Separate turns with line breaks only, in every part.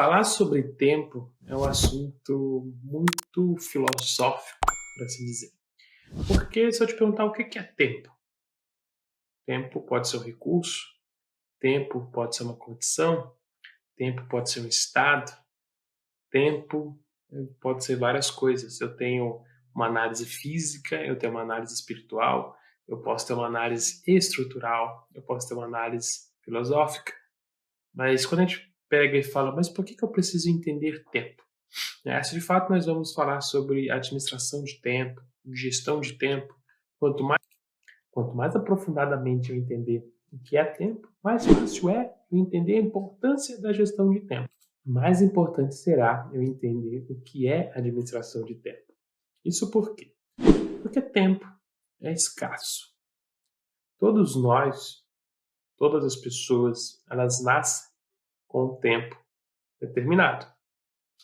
Falar sobre tempo é um assunto muito filosófico, por assim dizer. Porque se eu te perguntar o que é tempo, tempo pode ser um recurso, tempo pode ser uma condição, tempo pode ser um estado, tempo pode ser várias coisas. Eu tenho uma análise física, eu tenho uma análise espiritual, eu posso ter uma análise estrutural, eu posso ter uma análise filosófica. Mas quando a gente pega e fala, mas por que eu preciso entender tempo? Se de fato nós vamos falar sobre administração de tempo, gestão de tempo, quanto mais, quanto mais aprofundadamente eu entender o que é tempo, mais fácil é eu entender a importância da gestão de tempo. Mais importante será eu entender o que é administração de tempo. Isso por quê? Porque tempo é escasso. Todos nós, todas as pessoas, elas nascem com um tempo determinado.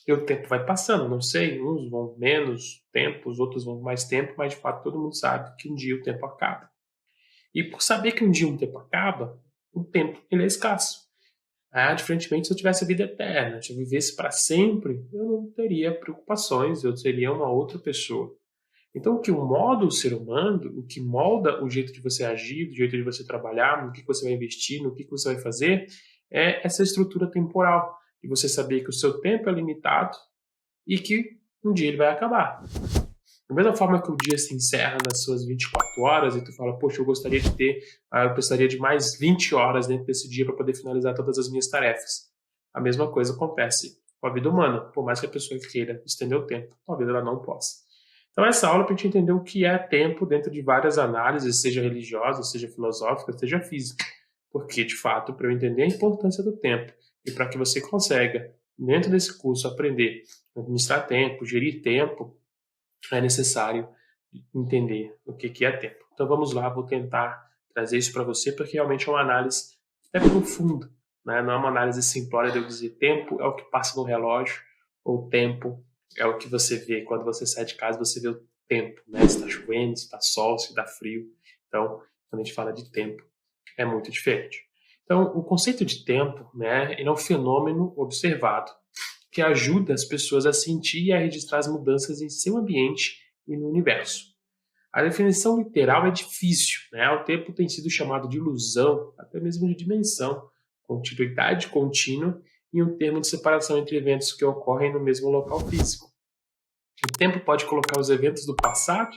E o tempo vai passando, não sei, uns vão menos tempo, os outros vão mais tempo, mas de fato todo mundo sabe que um dia o tempo acaba. E por saber que um dia o tempo acaba, o tempo ele é escasso. Diferentemente se eu tivesse a vida eterna, se eu vivesse para sempre, eu não teria preocupações, eu seria uma outra pessoa. Então o que molda o ser humano, o que molda o jeito de você agir, o jeito de você trabalhar, no que você vai investir, no que você vai fazer, é essa estrutura temporal. E você saber que o seu tempo é limitado e que um dia ele vai acabar. Da mesma forma que o dia se encerra nas suas 24 horas e tu fala, poxa, eu precisaria de mais 20 horas dentro desse dia para poder finalizar todas as minhas tarefas. A mesma coisa acontece com a vida humana. Por mais que a pessoa queira estender o tempo, talvez ela não possa. Então essa aula é para a gente entender o que é tempo dentro de várias análises, seja religiosa, seja filosófica, seja física. Porque, de fato, para eu entender a importância do tempo e para que você consiga, dentro desse curso, aprender a administrar tempo, gerir tempo, é necessário entender o que é tempo. Então vamos lá, vou tentar trazer isso para você, porque realmente é uma análise até profunda, né? Não é uma análise simplória de eu dizer tempo é o que passa no relógio, ou tempo é o que você vê quando você sai de casa, você vê o tempo, né? Se está chovendo, se está sol, se está frio. Então, quando a gente fala de tempo, é muito diferente. Então, o conceito de tempo, né, ele é um fenômeno observado que ajuda as pessoas a sentir e a registrar as mudanças em seu ambiente e no universo. A definição literal é difícil, né? O tempo tem sido chamado de ilusão, até mesmo de dimensão, continuidade contínua e um termo de separação entre eventos que ocorrem no mesmo local físico. O tempo pode colocar os eventos do passado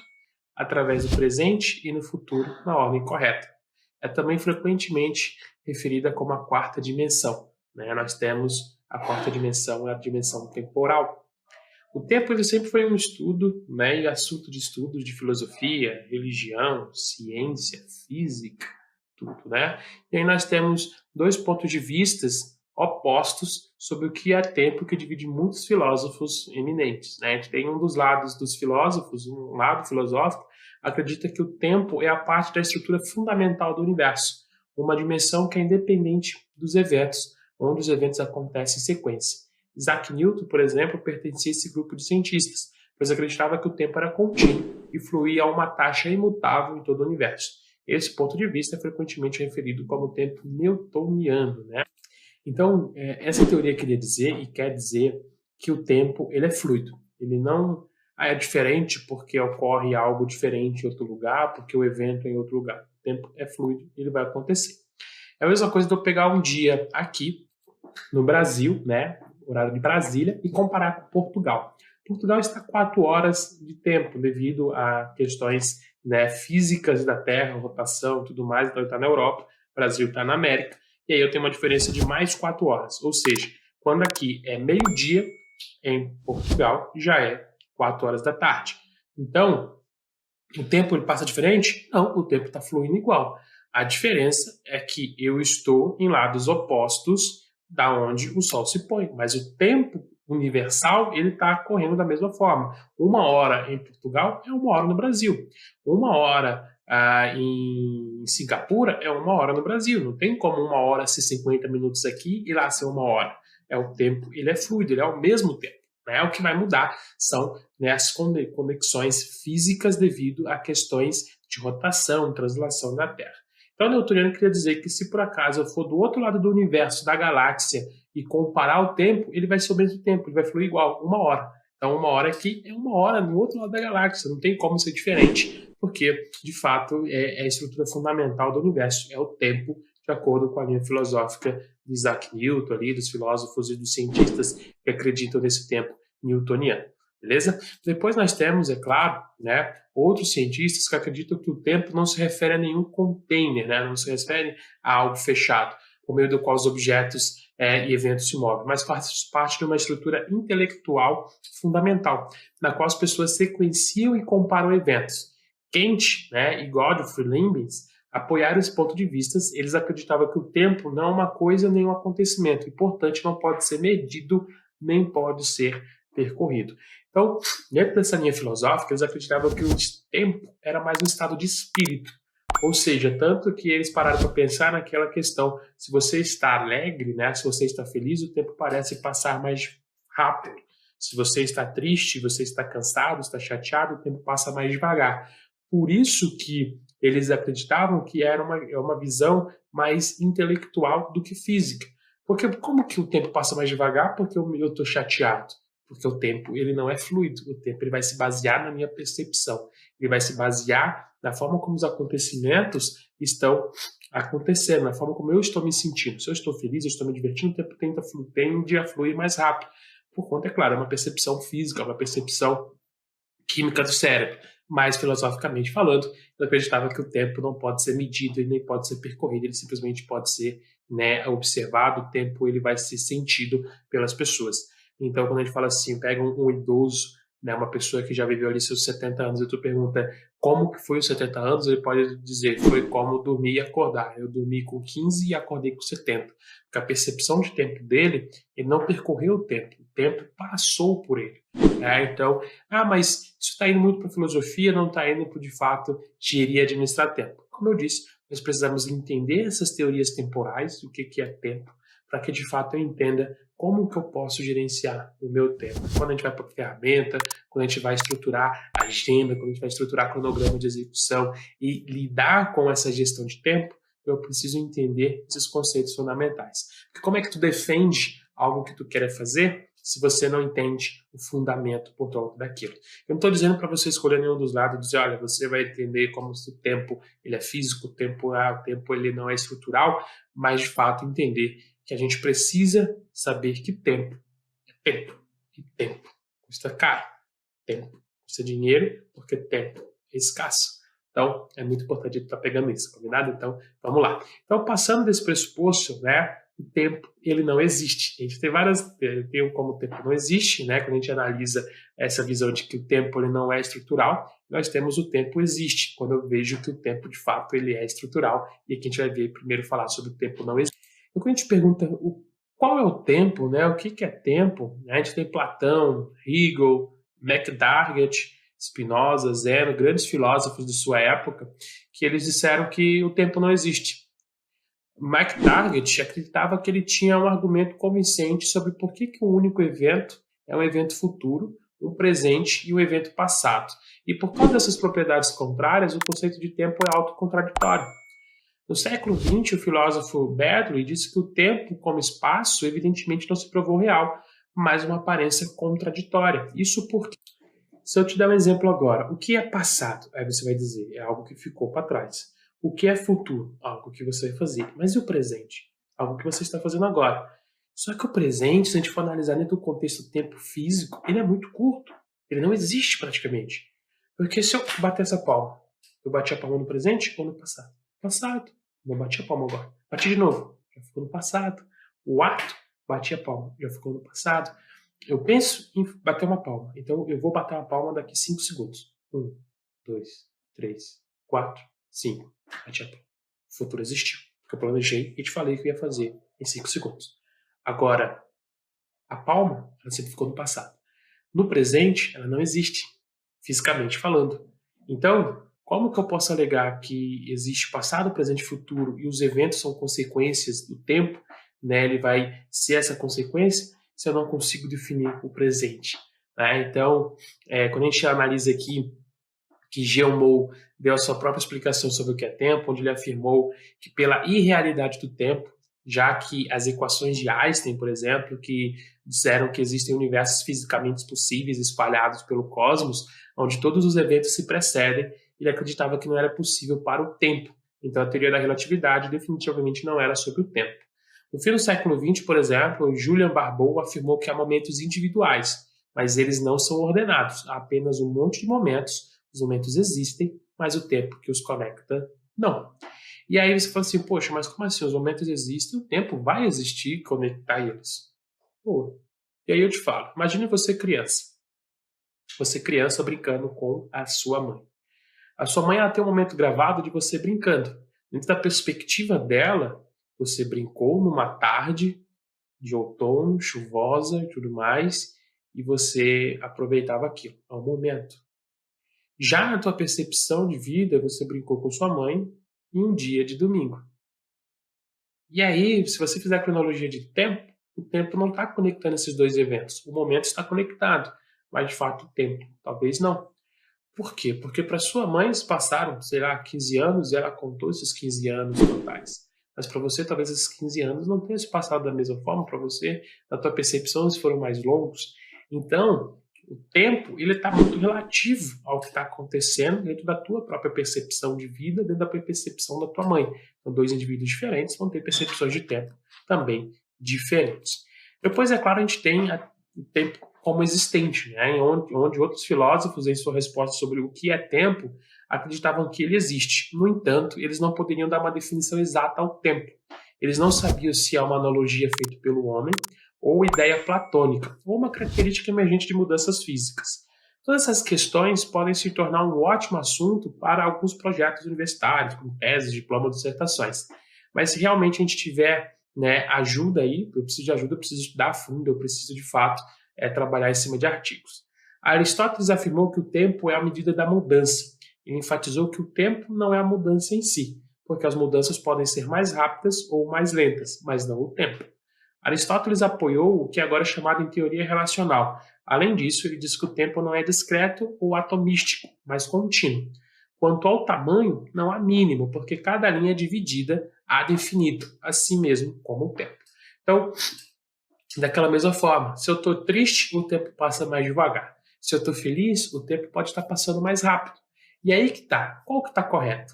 através do presente e no futuro na ordem correta. É também frequentemente referida como a quarta dimensão, né? Nós temos a quarta dimensão, é a dimensão temporal. O tempo ele sempre foi um estudo, né, e assunto de estudos de filosofia, religião, ciência, física, tudo, né? E aí nós temos dois pontos de vistas opostos sobre o que é tempo que divide muitos filósofos eminentes, né? A gente tem um dos lados dos filósofos, um lado filosófico, acredita que o tempo é a parte da estrutura fundamental do universo, uma dimensão que é independente dos eventos, onde os eventos acontecem em sequência. Isaac Newton, por exemplo, pertencia a esse grupo de cientistas, pois acreditava que o tempo era contínuo e fluía a uma taxa imutável em todo o universo. Esse ponto de vista é frequentemente referido como tempo newtoniano, né? Então, essa teoria queria dizer e quer dizer que o tempo ele é fluido. Ele não é diferente porque ocorre algo diferente em outro lugar, porque o evento é em outro lugar. O tempo é fluido, ele vai acontecer. É a mesma coisa de eu pegar um dia aqui no Brasil, né, horário de Brasília, e comparar com Portugal. Portugal está 4 horas de tempo devido a questões, né, físicas da Terra, rotação e tudo mais, então ele está na Europa, o Brasil está na América, e aí eu tenho uma diferença de mais 4 horas, ou seja, quando aqui é meio-dia, em Portugal já é 4 horas da tarde. Então, o tempo ele passa diferente? Não, o tempo está fluindo igual. A diferença é que eu estou em lados opostos da onde o sol se põe, mas o tempo universal ele está correndo da mesma forma. 1 hora em Portugal é 1 hora no Brasil. 1 hora em Singapura é 1 hora no Brasil. Não tem como 1 hora ser 50 minutos aqui e lá ser 1 hora. O tempo ele é fluido, ele é ao mesmo tempo. Né? O que vai mudar são, né, as conexões físicas devido a questões de rotação, translação da Terra. Então, o newtoniano queria dizer que se por acaso eu for do outro lado do universo, da galáxia, e comparar o tempo, ele vai ser o mesmo tempo, ele vai fluir igual, 1 hora. Então, 1 hora aqui é 1 hora no outro lado da galáxia, não tem como ser diferente, porque, de fato, é a estrutura fundamental do universo, é o tempo, de acordo com a linha filosófica de Isaac Newton, ali, dos filósofos e dos cientistas que acreditam nesse tempo newtoniano. Beleza? Depois nós temos, é claro, né, outros cientistas que acreditam que o tempo não se refere a nenhum container, né, não se refere a algo fechado, por meio do qual os objetos e eventos se movem, mas faz parte de uma estrutura intelectual fundamental, na qual as pessoas sequenciam e comparam eventos. Kant, né, e Gottfried Leibniz apoiaram esse ponto de vista. Eles acreditavam que o tempo não é uma coisa nem um acontecimento, e, portanto, não pode ser medido nem pode ser percorrido. Então, dentro dessa linha filosófica, eles acreditavam que o tempo era mais um estado de espírito. Ou seja, tanto que eles pararam para pensar naquela questão, se você está alegre, né, se você está feliz, o tempo parece passar mais rápido. Se você está triste, você está cansado, está chateado, o tempo passa mais devagar. Por isso que eles acreditavam que era uma visão mais intelectual do que física. Porque como que o tempo passa mais devagar? Porque eu estou chateado. Porque o tempo ele não é fluido, o tempo ele vai se basear na minha percepção, ele vai se basear na forma como os acontecimentos estão acontecendo, na forma como eu estou me sentindo. Se eu estou feliz, eu estou me divertindo, o tempo tende a fluir mais rápido. Por conta, é claro, é uma percepção física, uma percepção química do cérebro. Mas, filosoficamente falando, eu acreditava que o tempo não pode ser medido e nem pode ser percorrido, ele simplesmente pode ser, né, observado, o tempo ele vai ser sentido pelas pessoas. Então, quando a gente fala assim, pega um idoso, né, uma pessoa que já viveu ali seus 70 anos, e tu pergunta como que foi os 70 anos, ele pode dizer, foi como dormir e acordar. Eu dormi com 15 e acordei com 70. Porque a percepção de tempo dele, ele não percorreu o tempo passou por ele. Então, mas isso está indo muito para a filosofia, não está indo para, de fato, gerir e administrar tempo. Como eu disse, nós precisamos entender essas teorias temporais, o que é tempo, para que, de fato, eu entenda como que eu posso gerenciar o meu tempo. Quando a gente vai para a ferramenta, quando a gente vai estruturar a agenda, quando a gente vai estruturar cronograma de execução e lidar com essa gestão de tempo, eu preciso entender esses conceitos fundamentais. Porque como é que tu defende algo que tu quer fazer se você não entende o fundamento por trás daquilo? Eu não estou dizendo para você escolher nenhum dos lados e dizer, olha, você vai entender como se o tempo ele é físico, o tempo ele não é estrutural, mas de fato entender que a gente precisa saber que tempo é tempo. E tempo custa caro. Tempo custa dinheiro, porque tempo é escasso. Então, é muito importante estar pegando isso, combinado? Então, vamos lá. Então, passando desse pressuposto, né, o tempo, ele não existe. A gente tem como o tempo não existe, né, quando a gente analisa essa visão de que o tempo ele não é estrutural, nós temos o tempo existe, quando eu vejo que o tempo, de fato, ele é estrutural, e aqui a gente vai ver primeiro falar sobre o tempo não existe. Então, quando a gente pergunta qual é o tempo, né, o que é tempo, né, a gente tem Platão, Hegel, McTaggart, Spinoza, Zeno, grandes filósofos de sua época, que eles disseram que o tempo não existe. McTaggart acreditava que ele tinha um argumento convincente sobre por que um único evento é um evento futuro, um presente e um evento passado. E por causa dessas propriedades contrárias, o conceito de tempo é autocontraditório. No século XX, o filósofo Berkeley disse que o tempo como espaço evidentemente não se provou real, mas uma aparência contraditória. Isso porque, se eu te der um exemplo agora, o que é passado? Aí você vai dizer, é algo que ficou para trás. O que é futuro? Algo que você vai fazer. Mas e o presente? Algo que você está fazendo agora. Só que o presente, se a gente for analisar dentro do contexto do tempo físico, ele é muito curto. Ele não existe praticamente. Porque se eu bater essa palma, eu bati a palma no presente ou no passado? Passado. Não bati a palma agora. Bati de novo. Já ficou no passado. O ato, bati a palma. Já ficou no passado. Eu penso em bater uma palma. Então, eu vou bater uma palma daqui 5 segundos. 1, 2, 3, 4, 5. Bati a palma. O futuro existiu. Porque eu planejei e te falei que eu ia fazer em 5 segundos. Agora, a palma, ela sempre ficou no passado. No presente, ela não existe, fisicamente falando. Então, como que eu posso alegar que existe passado, presente e futuro e os eventos são consequências do tempo, né? Ele vai ser essa consequência se eu não consigo definir o presente, né? Então, quando a gente analisa aqui que Jean Moore deu a sua própria explicação sobre o que é tempo, onde ele afirmou que pela irrealidade do tempo, já que as equações de Einstein, por exemplo, que disseram que existem universos fisicamente possíveis espalhados pelo cosmos, onde todos os eventos se precedem, ele acreditava que não era possível para o tempo. Então a teoria da relatividade definitivamente não era sobre o tempo. No fim do século XX, por exemplo, Julian Barbault afirmou que há momentos individuais, mas eles não são ordenados. Há apenas um monte de momentos. Os momentos existem, mas o tempo que os conecta, não. E aí você fala assim, poxa, mas como assim? Os momentos existem, o tempo vai existir e conectar eles. Pô. E aí eu te falo, imagine você criança. Você criança brincando com a sua mãe. A sua mãe ela tem um momento gravado de você brincando. Dentro da perspectiva dela, você brincou numa tarde de outono, chuvosa e tudo mais, e você aproveitava aquilo. É um momento. Já na tua percepção de vida, você brincou com sua mãe em um dia de domingo. E aí, se você fizer a cronologia de tempo, o tempo não está conectando esses dois eventos. O momento está conectado, mas de fato o tempo, talvez não. Por quê? Porque para sua mãe se passaram, sei lá, 15 anos e ela contou esses 15 anos totais. Mas para você, talvez esses 15 anos não tenham se passado da mesma forma para você, na tua percepção, eles foram mais longos. Então, o tempo ele está muito relativo ao que está acontecendo dentro da tua própria percepção de vida, dentro da percepção da tua mãe. Então, dois indivíduos diferentes vão ter percepções de tempo também diferentes. Depois, é claro, a gente tem o tempo como existente, né? onde outros filósofos, em sua resposta sobre o que é tempo, acreditavam que ele existe. No entanto, eles não poderiam dar uma definição exata ao tempo. Eles não sabiam se é uma analogia feita pelo homem ou ideia platônica, ou uma característica emergente de mudanças físicas. Todas essas questões podem se tornar um ótimo assunto para alguns projetos universitários, como teses, diplomas, dissertações. Mas se realmente a gente tiver ajuda aí, eu preciso de ajuda, eu preciso estudar a fundo, eu preciso de fato trabalhar em cima de artigos. Aristóteles afirmou que o tempo é a medida da mudança. Ele enfatizou que o tempo não é a mudança em si, porque as mudanças podem ser mais rápidas ou mais lentas, mas não o tempo. Aristóteles apoiou o que agora é chamado em teoria relacional. Além disso, ele diz que o tempo não é discreto ou atomístico, mas contínuo. Quanto ao tamanho, não há mínimo, porque cada linha é dividida ad infinito, assim mesmo como o tempo. Então, daquela mesma forma, se eu estou triste, o tempo passa mais devagar. Se eu estou feliz, o tempo pode estar passando mais rápido. E aí que tá. Qual que está correto?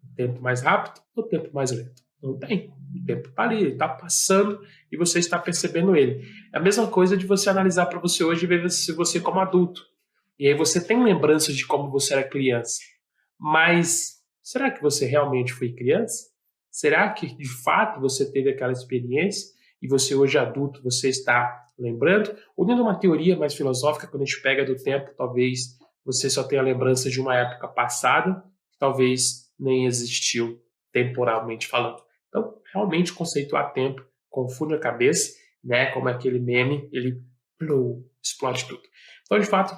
O tempo mais rápido ou o tempo mais lento? Não tem. O tempo está ali, ele está passando e você está percebendo ele. É a mesma coisa de você analisar para você hoje e ver se você como adulto. E aí você tem lembranças de como você era criança. Mas será que você realmente foi criança? Será que de fato você teve aquela experiência e você hoje adulto, você está lembrando? Ou dentro de uma teoria mais filosófica, quando a gente pega do tempo, talvez você só tenha lembrança de uma época passada, que talvez nem existiu temporalmente falando. Então, realmente conceituar tempo confunde a cabeça, né? Como aquele meme, ele explode tudo. Então, de fato,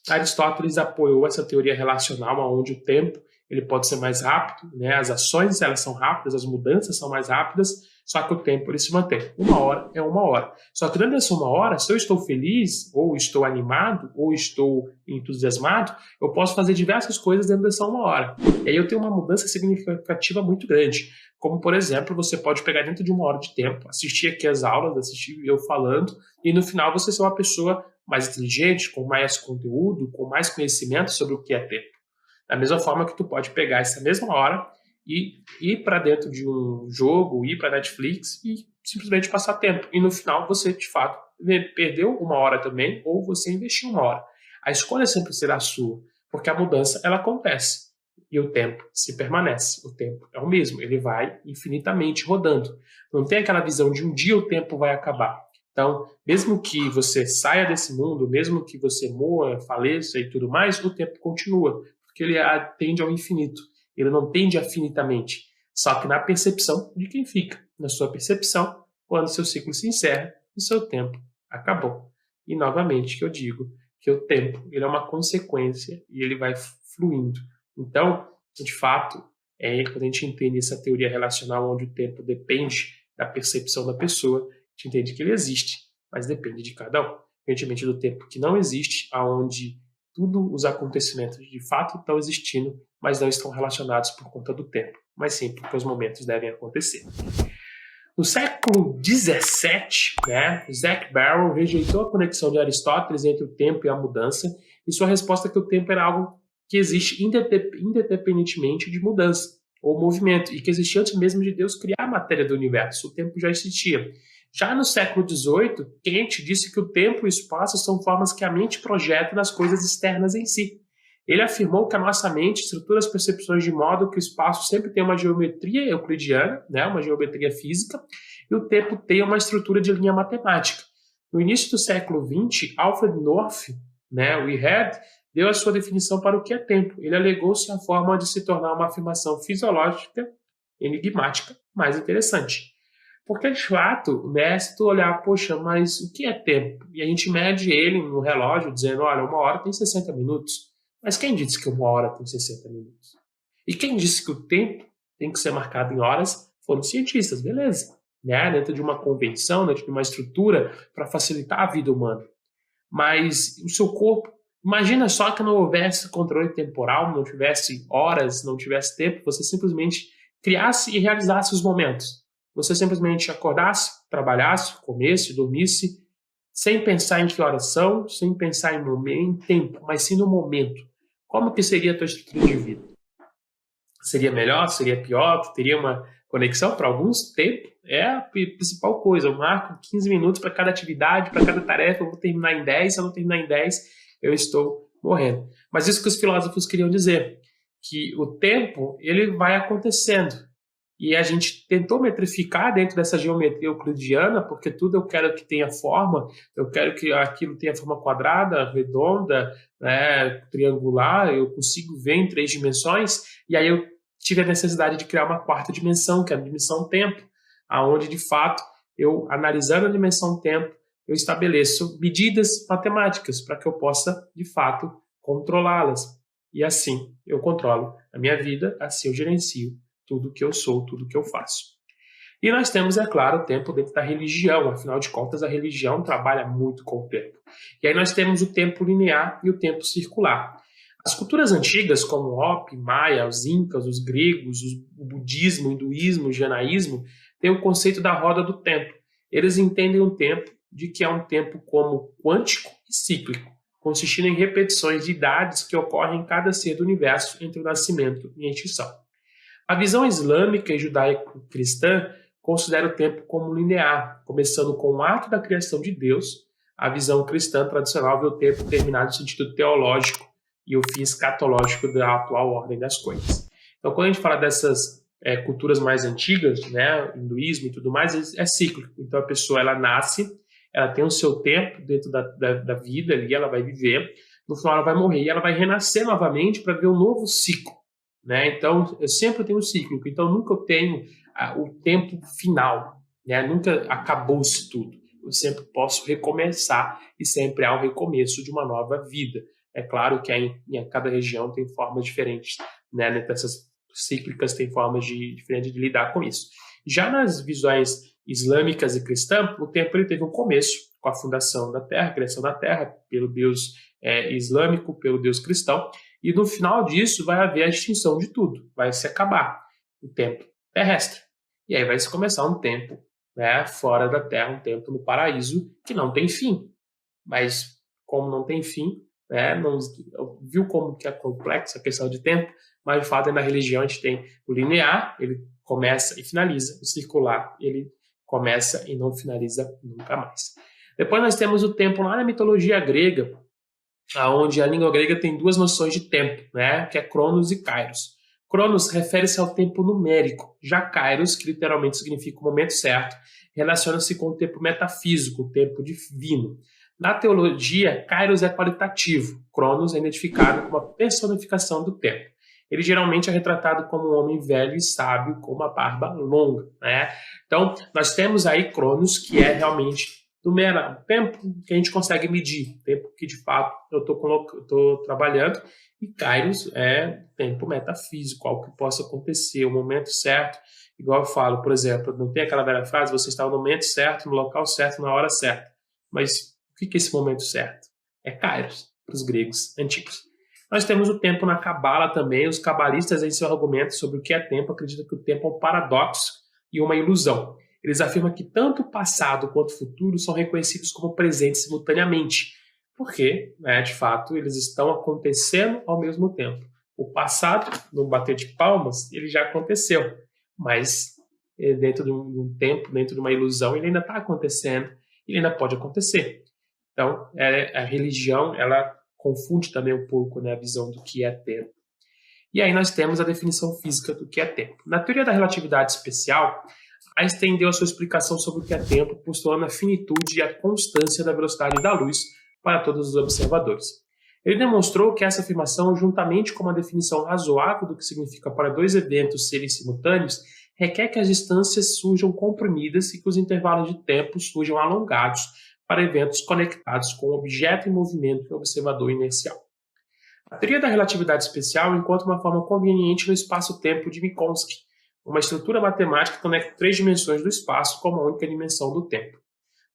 Aristóteles apoiou essa teoria relacional, onde o tempo ele pode ser mais rápido, né? As ações elas são rápidas, as mudanças são mais rápidas, só que o tempo ele se mantém. 1 hora é 1 hora. Só que dentro dessa 1 hora, se eu estou feliz, ou estou animado, ou estou entusiasmado, eu posso fazer diversas coisas dentro dessa 1 hora. E aí eu tenho uma mudança significativa muito grande. Como, por exemplo, você pode pegar dentro de 1 hora de tempo, assistir aqui as aulas, assistir eu falando, e no final você ser uma pessoa mais inteligente, com mais conteúdo, com mais conhecimento sobre o que é tempo. Da mesma forma que tu pode pegar essa mesma hora e ir para dentro de um jogo, ir para Netflix e simplesmente passar tempo. E no final você, de fato, perdeu 1 hora também ou você investiu 1 hora. A escolha sempre será sua, porque a mudança ela acontece e o tempo se permanece. O tempo é o mesmo, ele vai infinitamente rodando. Não tem aquela visão de um dia o tempo vai acabar. Então, mesmo que você saia desse mundo, mesmo que você morra, faleça e tudo mais, o tempo continua, porque ele tende ao infinito. Ele não tende infinitamente, só que na percepção de quem fica. Na sua percepção, quando seu ciclo se encerra, o seu tempo acabou. E, novamente, que eu digo que o tempo ele é uma consequência e ele vai fluindo. Então, de fato, quando a gente entende essa teoria relacional onde o tempo depende da percepção da pessoa, a gente entende que ele existe, mas depende de cada um. Diferentemente do tempo que não existe, aonde tudo os acontecimentos de fato estão existindo, mas não estão relacionados por conta do tempo, mas sim porque os momentos devem acontecer. No século XVII, né, Zach Barrow rejeitou a conexão de Aristóteles entre o tempo e a mudança, e sua resposta é que o tempo era algo que existe independentemente de mudança ou movimento, e que existia antes mesmo de Deus criar a matéria do universo. O tempo já existia. Já no século XVIII, Kant disse que o tempo e o espaço são formas que a mente projeta nas coisas externas em si. Ele afirmou que a nossa mente estrutura as percepções de modo que o espaço sempre tem uma geometria euclidiana, né, uma geometria física, e o tempo tem uma estrutura de linha matemática. No início do século XX, Alfred North, né, o Whitehead, deu a sua definição para o que é tempo. Ele alegou-se a forma de se tornar uma afirmação fisiológica enigmática mais interessante. Porque, de fato, né, se tu olhar, poxa, mas o que é tempo? E a gente mede ele no relógio, dizendo, olha, 1 hora tem 60 minutos. Mas quem disse que 1 hora tem 60 minutos? E quem disse que o tempo tem que ser marcado em horas? Foram cientistas, beleza. Né? Dentro de uma convenção, dentro de uma estrutura para facilitar a vida humana. Mas o seu corpo, imagina só que não houvesse controle temporal, não tivesse horas, não tivesse tempo, você simplesmente criasse e realizasse os momentos. Você simplesmente acordasse, trabalhasse, comesse, dormisse, sem pensar em que horas são, sem pensar em tempo, mas sim no momento. Como que seria a tua estrutura de vida? Seria melhor? Seria pior? Tu teria uma conexão para alguns? Tempo é a principal coisa. Eu marco 15 minutos para cada atividade, para cada tarefa. Eu vou terminar em 10. Se eu não terminar em 10, eu estou morrendo. Mas isso que os filósofos queriam dizer, que o tempo ele vai acontecendo. E a gente tentou metrificar dentro dessa geometria euclidiana, porque tudo eu quero que tenha forma, eu quero que aquilo tenha forma quadrada, redonda, né, triangular, eu consigo ver em 3 dimensões, e aí eu tive a necessidade de criar uma 4ª dimensão, que é a dimensão tempo, aonde de fato, eu analisando a dimensão tempo, eu estabeleço medidas matemáticas para que eu possa, de fato, controlá-las. E assim eu controlo a minha vida, assim eu gerencio tudo que eu sou, tudo que eu faço. E nós temos, é claro, o tempo dentro da religião. Afinal de contas, a religião trabalha muito com o tempo. E aí nós temos o tempo linear e o tempo circular. As culturas antigas, como o Hopi, Maia, os Incas, os gregos, o budismo, o hinduísmo, o janaísmo, têm o conceito da roda do tempo. Eles entendem o tempo de que é um tempo como quântico e cíclico, consistindo em repetições de idades que ocorrem em cada ser do universo entre o nascimento e a extinção. A visão islâmica e judaico-cristã considera o tempo como linear, começando com o ato da criação de Deus. A visão cristã tradicional vê o tempo terminado no sentido teológico e o fim escatológico da atual ordem das coisas. Então, quando a gente fala dessas culturas mais antigas, né, hinduísmo e tudo mais, é cíclico. Então, a pessoa ela nasce, ela tem o seu tempo dentro da vida ali, ela vai viver, no final ela vai morrer e ela vai renascer novamente para ver um novo ciclo. Né? Então, eu sempre tenho um cíclico, então nunca eu tenho o tempo final, né? Nunca acabou-se tudo. Eu sempre posso recomeçar e sempre há um recomeço de uma nova vida. É claro que em cada região tem formas diferentes, né? Dessas cíclicas tem formas diferentes de lidar com isso. Já nas visões islâmicas e cristãs, o tempo ele teve um começo com a fundação da Terra, a criação da Terra, pelo Deus islâmico, pelo Deus cristão, e no final disso vai haver a extinção de tudo, vai se acabar o tempo terrestre. E aí vai se começar um tempo, né, fora da Terra, um tempo no paraíso que não tem fim. Mas como não tem fim, né, viu como que é complexa a questão de tempo, mas de fato na religião a gente tem o linear, ele começa e finaliza, o circular, ele começa e não finaliza nunca mais. Depois nós temos o tempo lá na mitologia grega, onde a língua grega tem 2 noções de tempo, né, que é Cronos e Kairos. Cronos refere-se ao tempo numérico, já Kairos, que literalmente significa o momento certo, relaciona-se com o tempo metafísico, o tempo divino. Na teologia, Kairos é qualitativo, Cronos é identificado como a personificação do tempo. Ele geralmente é retratado como um homem velho e sábio com uma barba longa, né? Então, nós temos aí Cronos, que é realmente o tempo que a gente consegue medir, o tempo que de fato eu estou trabalhando, e Kairos é tempo metafísico, algo que possa acontecer, o momento certo, igual eu falo, por exemplo, não tem aquela velha frase, você está no momento certo, no local certo, na hora certa, mas o que é esse momento certo? É Kairos, para os gregos antigos. Nós temos o tempo na Cabala também, os cabalistas em seu argumento sobre o que é tempo acreditam que o tempo é um paradoxo e uma ilusão. eles afirmam que tanto o passado quanto o futuro são reconhecidos como presentes simultaneamente, porque, né, de fato, eles estão acontecendo ao mesmo tempo. O passado, no bater de palmas, ele já aconteceu, mas dentro de um tempo, dentro de uma ilusão, ele ainda está acontecendo, ele ainda pode acontecer. Então, a religião, ela confunde também um pouco, né, a visão do que é tempo. E aí nós temos a definição física do que é tempo. Na teoria da relatividade especial, Einstein deu a sua explicação sobre o que é tempo, postulando a finitude e a constância da velocidade da luz para todos os observadores. Ele demonstrou que essa afirmação, juntamente com uma definição razoável do que significa para dois eventos serem simultâneos, requer que as distâncias surjam comprimidas e que os intervalos de tempo surjam alongados para eventos conectados com o objeto em movimento e o observador inercial. A teoria da relatividade especial encontra uma forma conveniente no espaço-tempo de Minkowski, uma estrutura matemática que conecta três dimensões do espaço com uma única dimensão do tempo.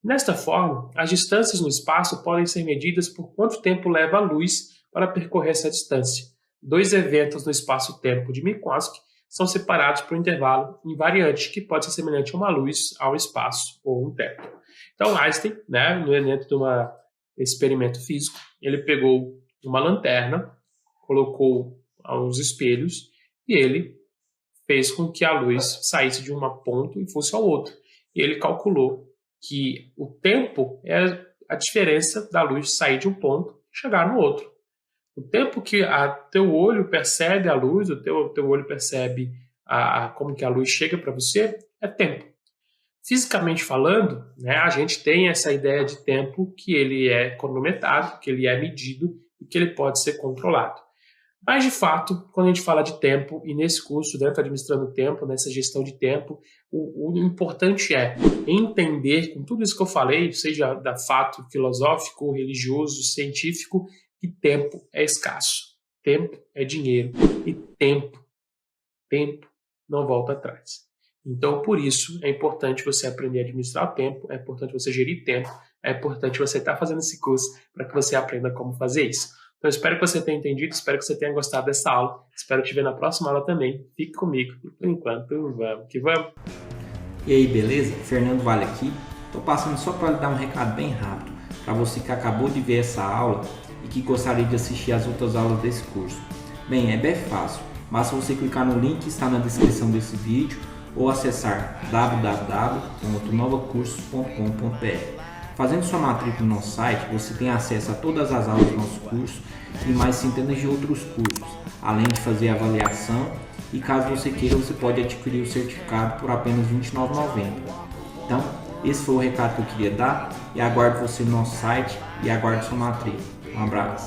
Desta forma, as distâncias no espaço podem ser medidas por quanto tempo leva a luz para percorrer essa distância. Dois eventos no espaço-tempo de Minkowski são separados por um intervalo invariante, que pode ser semelhante a uma luz, a um espaço ou um tempo. Então, Einstein, né, dentro de um experimento físico, ele pegou uma lanterna, colocou uns espelhos e ele fez com que a luz saísse de um ponto e fosse ao outro. E ele calculou que o tempo é a diferença da luz sair de um ponto e chegar no outro. O tempo que teu olho percebe a luz, o teu olho percebe como que a luz chega para você, é tempo. Fisicamente falando, né, a gente tem essa ideia de tempo que ele é cronometrado, que ele é medido e que ele pode ser controlado. Mas, de fato, quando a gente fala de tempo, e nesse curso, dentro Administrando o Tempo, nessa gestão de tempo, o importante é entender, com tudo isso que eu falei, seja da fato filosófico, religioso, científico, que tempo é escasso. Tempo é dinheiro. E tempo não volta atrás. Então, por isso, é importante você aprender a administrar o tempo, é importante você gerir tempo, é importante você estar fazendo esse curso para que você aprenda como fazer isso. Então, espero que você tenha entendido, espero que você tenha gostado dessa aula, espero te ver na próxima aula também. Fique comigo e, por enquanto, vamos que vamos!
E aí, beleza? Fernando Vale aqui. Estou passando só para lhe dar um recado bem rápido para você que acabou de ver essa aula e que gostaria de assistir as outras aulas desse curso. Bem, é bem fácil, basta você clicar no link que está na descrição desse vídeo ou acessar www.novacursos.com.br. Fazendo sua matrícula no nosso site, você tem acesso a todas as aulas do nosso curso e mais centenas de outros cursos, além de fazer avaliação e caso você queira, você pode adquirir o certificado por apenas R$ 29,90. Então, esse foi o recado que eu queria dar e aguardo você no nosso site e aguardo sua matrícula. Um abraço.